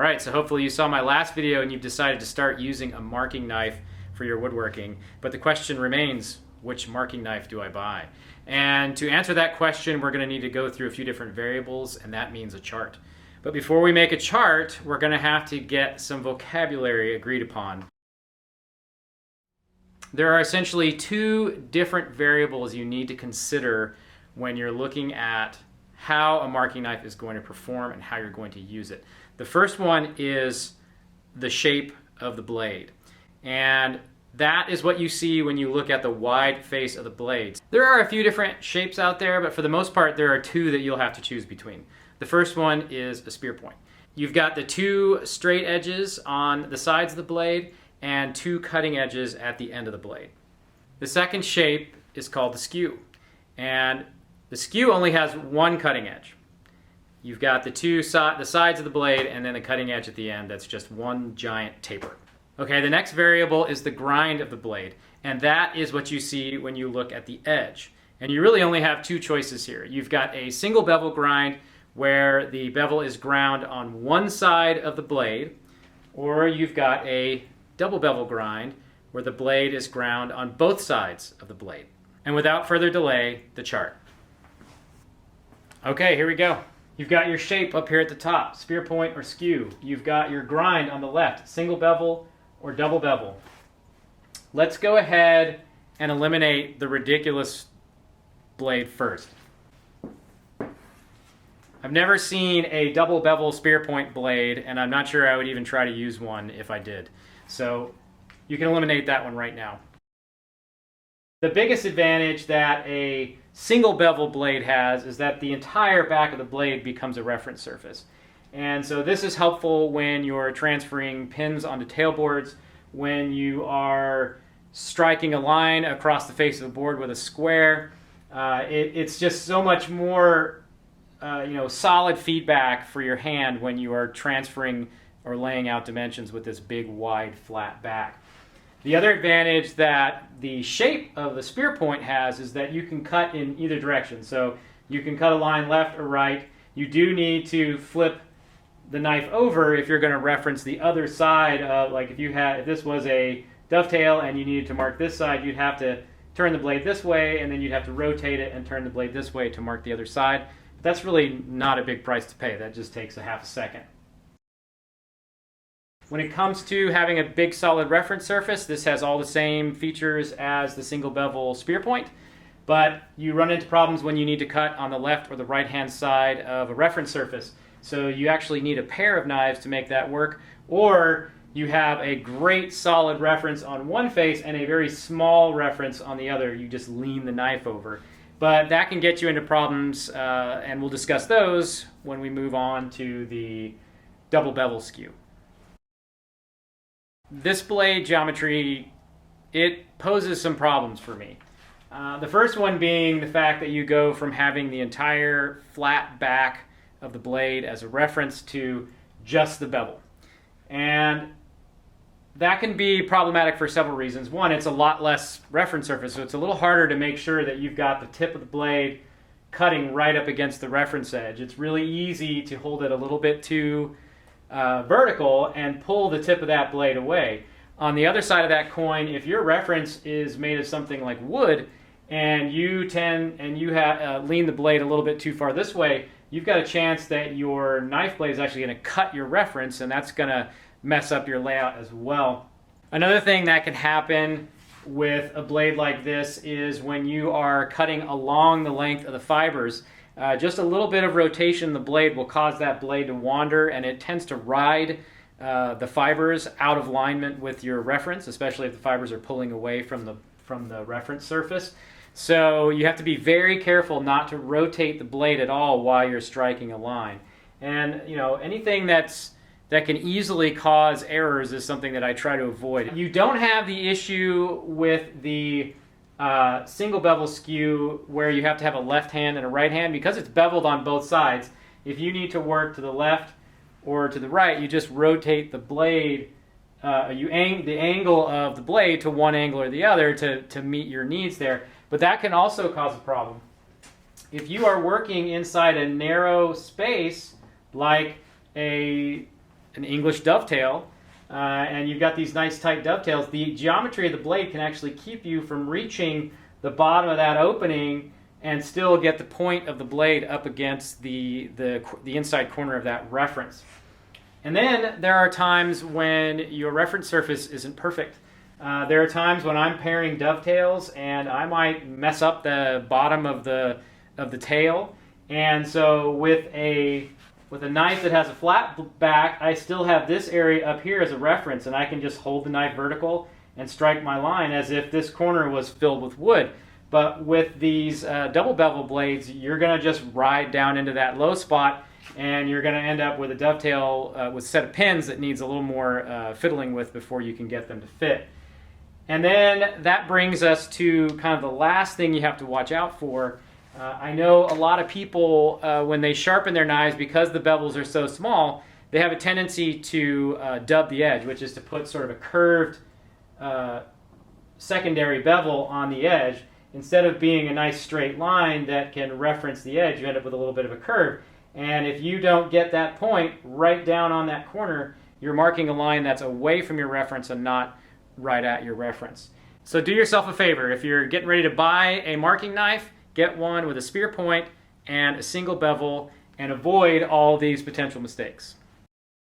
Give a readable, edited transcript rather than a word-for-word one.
Alright, so hopefully you saw my last video and you've decided to start using a marking knife for your woodworking. But the question remains, which marking knife do I buy? And to answer that question, we're going to need to go through a few different variables, and that means a chart. But before we make a chart, we're going to have to get some vocabulary agreed upon. There are essentially two different variables you need to consider when you're looking at how a marking knife is going to perform and how you're going to use it. The first one is the shape of the blade. And that is what you see when you look at the wide face of the blades. There are a few different shapes out there, but for the most part there are two that you'll have to choose between. The first one is a spear point. You've got the two straight edges on the sides of the blade and two cutting edges at the end of the blade. The second shape is called the skew. And the skew only has one cutting edge. You've got the sides of the blade and then the cutting edge at the end. That's just one giant taper. Okay, the next variable is the grind of the blade, and that is what you see when you look at the edge. And you really only have two choices here. You've got a single bevel grind where the bevel is ground on one side of the blade, or you've got a double bevel grind where the blade is ground on both sides of the blade. And without further delay, the chart. Okay, here we go. You've got your shape up here at the top, spear point or skew. You've got your grind on the left, single bevel or double bevel. Let's go ahead and eliminate the ridiculous blade first. I've never seen a double bevel spear point blade, and I'm not sure I would even try to use one if I did. So you can eliminate that one right now. The biggest advantage that a single bevel blade has is that the entire back of the blade becomes a reference surface. And so this is helpful when you're transferring pins onto tailboards, when you are striking a line across the face of the board with a square. It's just so much more solid feedback for your hand when you are transferring or laying out dimensions with this big, wide, flat back. The other advantage that the shape of the spear point has is that you can cut in either direction. So you can cut a line left or right. You do need to flip the knife over if you're going to reference the other side of, like if this was a dovetail and you needed to mark this side, you'd have to turn the blade this way, and then you'd have to rotate it and turn the blade this way to mark the other side. But that's really not a big price to pay. That just takes a half a second. When it comes to having a big solid reference surface, this has all the same features as the single bevel spear point, but you run into problems when you need to cut on the left or the right hand side of a reference surface. So you actually need a pair of knives to make that work, or you have a great solid reference on one face and a very small reference on the other. You just lean the knife over. But that can get you into problems, and we'll discuss those when we move on to the double bevel skew. This blade geometry, it poses some problems for me. The first one being the fact that you go from having the entire flat back of the blade as a reference to just the bevel. And that can be problematic for several reasons. One, it's a lot less reference surface, so it's a little harder to make sure that you've got the tip of the blade cutting right up against the reference edge. It's really easy to hold it a little bit too vertical and pull the tip of that blade away. On the other side of that coin, if your reference is made of something like wood and you lean the blade a little bit too far this way, you've got a chance that your knife blade is actually going to cut your reference, and that's going to mess up your layout as well. Another thing that can happen with a blade like this is when you are cutting along the length of the fibers, just a little bit of rotation in the blade will cause that blade to wander, and it tends to ride the fibers out of alignment with your reference, especially if the fibers are pulling away from the reference surface. So you have to be very careful not to rotate the blade at all while you're striking a line. And anything that can easily cause errors is something that I try to avoid. You don't have the issue with the single bevel skew where you have to have a left hand and a right hand because it's beveled on both sides. If you need to work to the left or to the right, you just rotate the blade, the angle of the blade to one angle or the other to meet your needs there. But that can also cause a problem. If you are working inside a narrow space like a an English dovetail, and you've got these nice tight dovetails, the geometry of the blade can actually keep you from reaching the bottom of that opening and still get the point of the blade up against the inside corner of that reference. And then there are times when your reference surface isn't perfect. There are times when I'm pairing dovetails and I might mess up the bottom of the tail. And so with a knife that has a flat back, I still have this area up here as a reference, and I can just hold the knife vertical and strike my line as if this corner was filled with wood. But with these double bevel blades, you're going to just ride down into that low spot, and you're going to end up with a dovetail with a set of pins that needs a little more fiddling with before you can get them to fit. And then that brings us to kind of the last thing you have to watch out for. I know a lot of people, when they sharpen their knives, because the bevels are so small, they have a tendency to dub the edge, which is to put sort of a curved secondary bevel on the edge. Instead of being a nice straight line that can reference the edge, you end up with a little bit of a curve. And if you don't get that point right down on that corner, you're marking a line that's away from your reference and not right at your reference. So do yourself a favor. If you're getting ready to buy a marking knife, get one with a spear point and a single bevel and avoid all these potential mistakes.